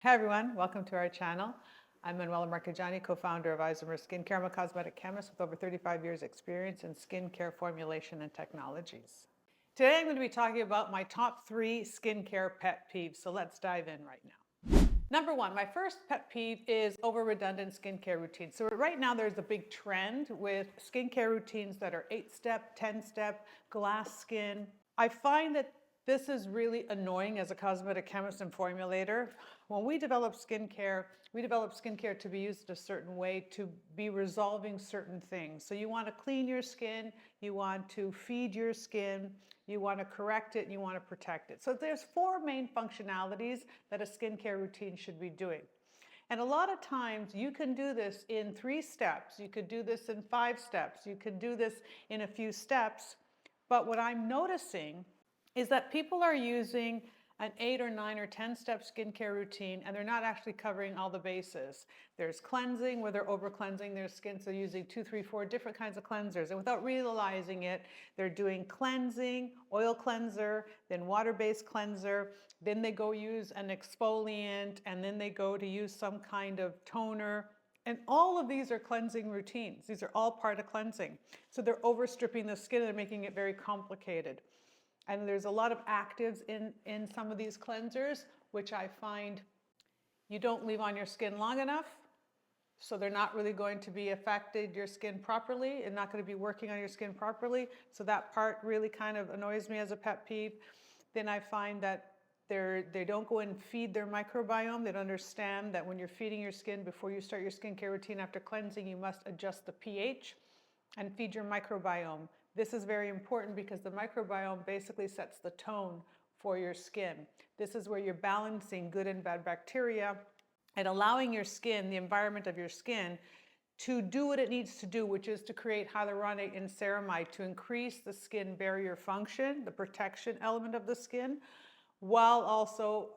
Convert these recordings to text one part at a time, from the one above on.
Hi everyone, welcome to our channel. I'm Manuela Marcheggiani, co-founder of Isomers Skincare. I'm a cosmetic chemist with over 35 years experience in skincare formulation and technologies. Today I'm going to be talking about my top 3 skincare pet peeves, so let's dive in right now. Number 1, my first pet peeve is over redundant skincare routines. So right now there's a big trend with skincare routines that are 8-step, 10-step, glass skin. I find that this is really annoying as a cosmetic chemist and formulator. When we develop skincare to be used a certain way to be resolving certain things. So you want to clean your skin, you want to feed your skin, you want to correct it, and you want to protect it. So there's 4 main functionalities that a skincare routine should be doing. And a lot of times you can do this in 3 steps. You could do this in 5 steps. You could do this in a few steps. But what I'm noticing is that people are using an 8 or 9 or 10-step skincare routine and they're not actually covering all the bases. There's cleansing where they're over cleansing their skin, so using 2, 3, 4 different kinds of cleansers. And without realizing it, they're doing cleansing, oil cleanser, then water-based cleanser, then they go use an exfoliant, and then they go to use some kind of toner. And all of these are cleansing routines. These are all part of cleansing. So they're overstripping the skin and making it very complicated. And there's a lot of actives in some of these cleansers, which I find you don't leave on your skin long enough. So they're not really going to be affected your skin properly and not going to be working on your skin properly. So that part really kind of annoys me as a pet peeve. Then I find that they don't go and feed their microbiome. They don't understand that when you're feeding your skin before you start your skincare routine after cleansing, you must adjust the pH and feed your microbiome. This is very important because the microbiome basically sets the tone for your skin. This is where you're balancing good and bad bacteria and allowing your skin, the environment of your skin, to do what it needs to do, which is to create hyaluronic and ceramide to increase the skin barrier function, the protection element of the skin, while also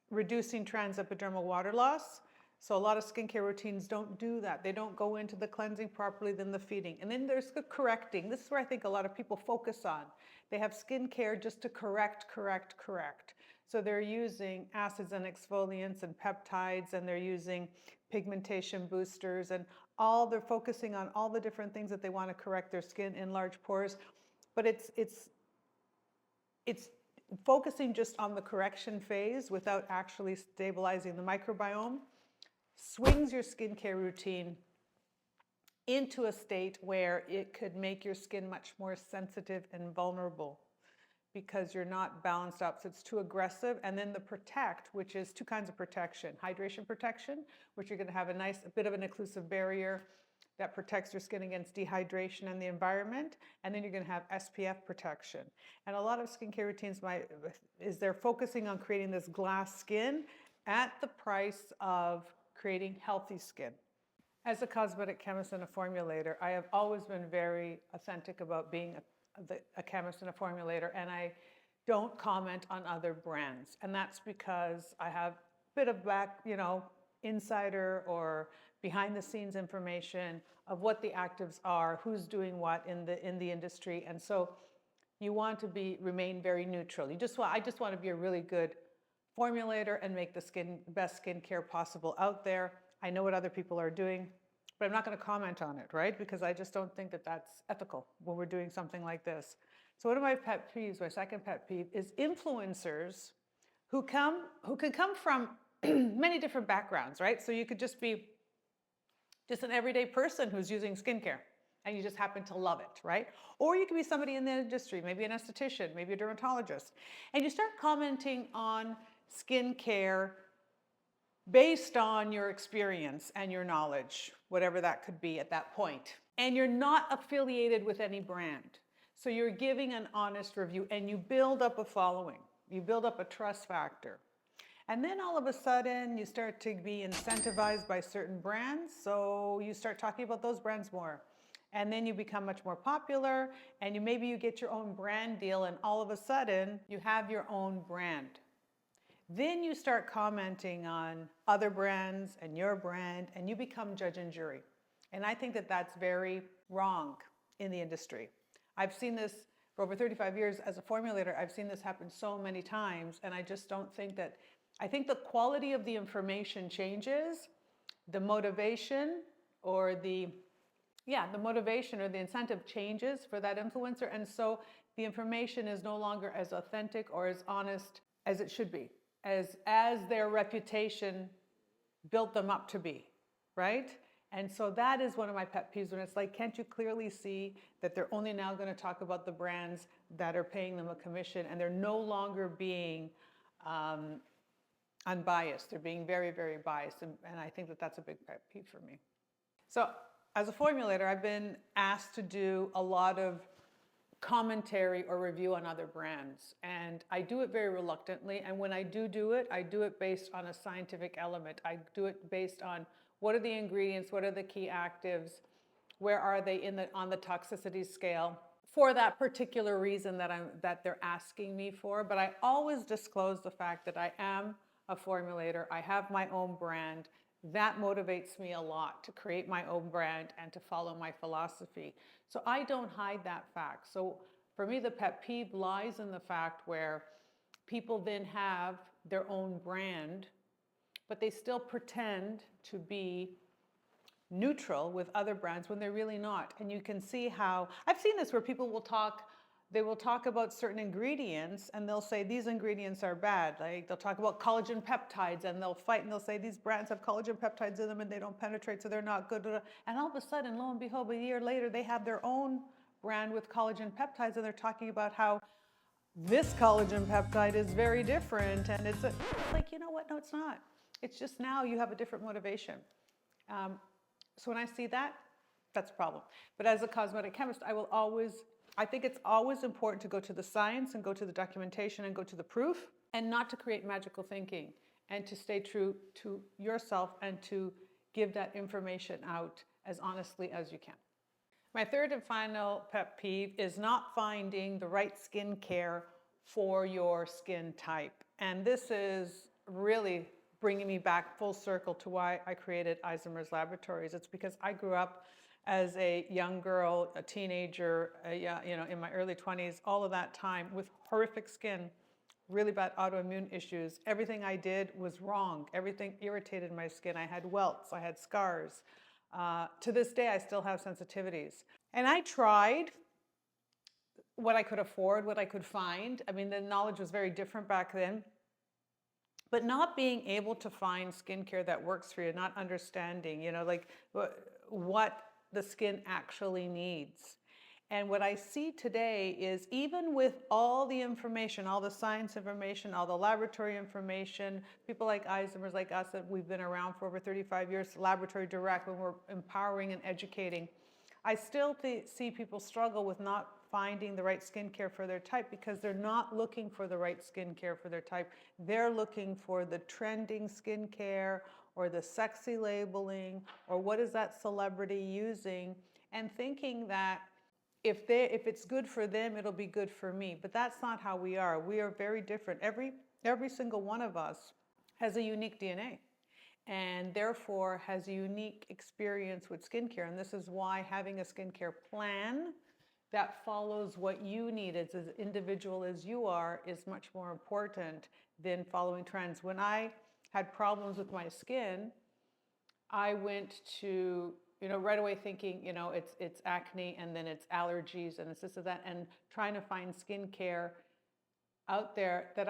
reducing transepidermal water loss. So a lot of skincare routines don't do that. They don't go into the cleansing properly, then the feeding. And then there's the correcting. This is where I think a lot of people focus on. They have skincare just to correct. So they're using acids and exfoliants and peptides, and they're using pigmentation boosters, and they're focusing on all the different things that they want to correct their skin, enlarge pores. But it's focusing just on the correction phase without actually stabilizing the microbiome swings your skincare routine into a state where it could make your skin much more sensitive and vulnerable because you're not balanced up. So it's too aggressive. And then the protect, which is 2 kinds of protection. Hydration protection, which you're going to have a bit of an occlusive barrier that protects your skin against dehydration and the environment. And then you're going to have SPF protection. And a lot of skincare routines they're focusing on creating this glass skin at the price of creating healthy skin. As a cosmetic chemist and a formulator, I have always been very authentic about being a chemist and a formulator, and I don't comment on other brands. And that's because I have a bit of insider or behind the scenes information of what the actives are, who's doing what in the industry. And so you want to remain very neutral. I just want to be a really good formulator and make the best skincare possible out there. I know what other people are doing, but I'm not going to comment on it, right? Because I just don't think that that's ethical when we're doing something like this. So one of my pet peeves, my second pet peeve, is influencers who can come from many different backgrounds, right? So you could just be just an everyday person who's using skincare and you just happen to love it, right? Or you could be somebody in the industry, maybe an esthetician, maybe a dermatologist, and you start commenting on skincare based on your experience and your knowledge, whatever that could be at that point. And you're not affiliated with any brand. So you're giving an honest review and you build up a following. You build up a trust factor. And then all of a sudden you start to be incentivized by certain brands. So you start talking about those brands more. And then you become much more popular and maybe you get your own brand deal and all of a sudden you have your own brand. Then you start commenting on other brands and your brand and you become judge and jury. And I think that that's very wrong in the industry. I've seen this for over 35 years as a formulator. I've seen this happen so many times and I just don't think that I think the quality of the information changes, the motivation or the motivation or the incentive changes for that influencer. And so the information is no longer as authentic or as honest as it should be, as their reputation built them up to be, right? And so that is one of my pet peeves, when it's like, can't you clearly see that they're only now going to talk about the brands that are paying them a commission, and they're no longer being unbiased. They're being very, very biased. And I think that that's a big pet peeve for me. So as a formulator, I've been asked to do a lot of commentary or review on other brands. And I do it very reluctantly. And when I do it, I do it based on a scientific element. I do it based on what are the ingredients, what are the key actives, where are they on the toxicity scale, for that particular reason that they're asking me for. But I always disclose the fact that I am a formulator. I have my own brand. That motivates me a lot to create my own brand and to follow my philosophy. So I don't hide that fact. So for me, the pet peeve lies in the fact where people then have their own brand, but they still pretend to be neutral with other brands when they're really not. And you can see how, I've seen this where people will talk about certain ingredients and they'll say these ingredients are bad. Like they'll talk about collagen peptides and they'll fight and they'll say these brands have collagen peptides in them and they don't penetrate, so they're not good. And all of a sudden, lo and behold, a year later, they have their own brand with collagen peptides and they're talking about how this collagen peptide is very different. And it's like, you know what? No, it's not. It's just now you have a different motivation. So when I see that, that's a problem. But as a cosmetic chemist, I think it's always important to go to the science and go to the documentation and go to the proof, and not to create magical thinking, and to stay true to yourself and to give that information out as honestly as you can. My third and final pet peeve is not finding the right skincare for your skin type. And this is really bringing me back full circle to why I created Isomers Laboratories. It's because I grew up as a young girl, a teenager, in my early 20s, all of that time with horrific skin, really bad autoimmune issues. Everything I did was wrong. Everything irritated my skin. I had welts, I had scars. To this day, I still have sensitivities. And I tried what I could afford, what I could find. I mean, the knowledge was very different back then. But not being able to find skincare that works for you, not understanding, like what the skin actually needs. And what I see today is, even with all the information, all the science information, all the laboratory information, people like Isomers, like us, that we've been around for over 35 years, laboratory direct, when we're empowering and educating, I still see people struggle with not finding the right skincare for their type, because they're not looking for the right skincare for their type. They're looking for the trending skincare or the sexy labeling or what is that celebrity using, and thinking that if it's good for them, it'll be good for me. But that's not how we are. We are very different. Every single one of us has a unique DNA, and therefore has a unique experience with skincare. And this is why having a skincare plan that follows what you need as individual as you are is much more important than following trends. When I had problems with my skin, I went to, right away thinking, it's acne, and then it's allergies, and it's this or that, and trying to find skincare out there that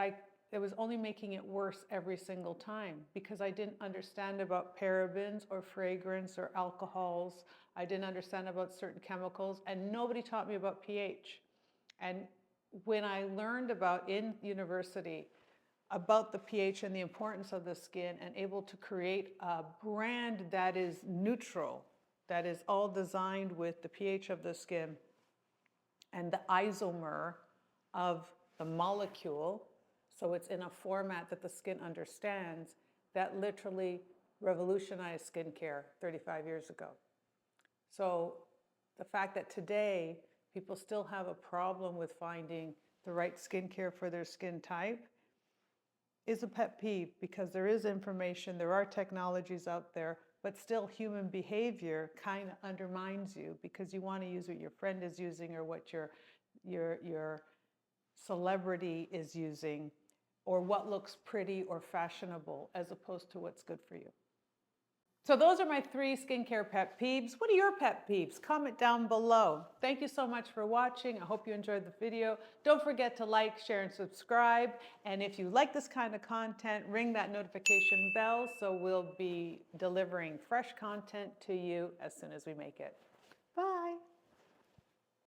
was only making it worse every single time, because I didn't understand about parabens or fragrance or alcohols. I didn't understand about certain chemicals, and nobody taught me about pH. And when I learned in university about the pH and the importance of the skin, and able to create a brand that is neutral, that is all designed with the pH of the skin and the isomer of the molecule, so it's in a format that the skin understands, that literally revolutionized skincare 35 years ago. So the fact that today people still have a problem with finding the right skincare for their skin type is a pet peeve, because there is information, there are technologies out there, but still human behavior kind of undermines you, because you want to use what your friend is using or what your celebrity is using. or what looks pretty or fashionable as opposed to what's good for you. So those are my 3 skincare pet peeves. What are your pet peeves? Comment down below. Thank you so much for watching. I hope you enjoyed the video. Don't forget to like, share, and subscribe. And if you like this kind of content, ring that notification bell so we'll be delivering fresh content to you as soon as we make it. Bye.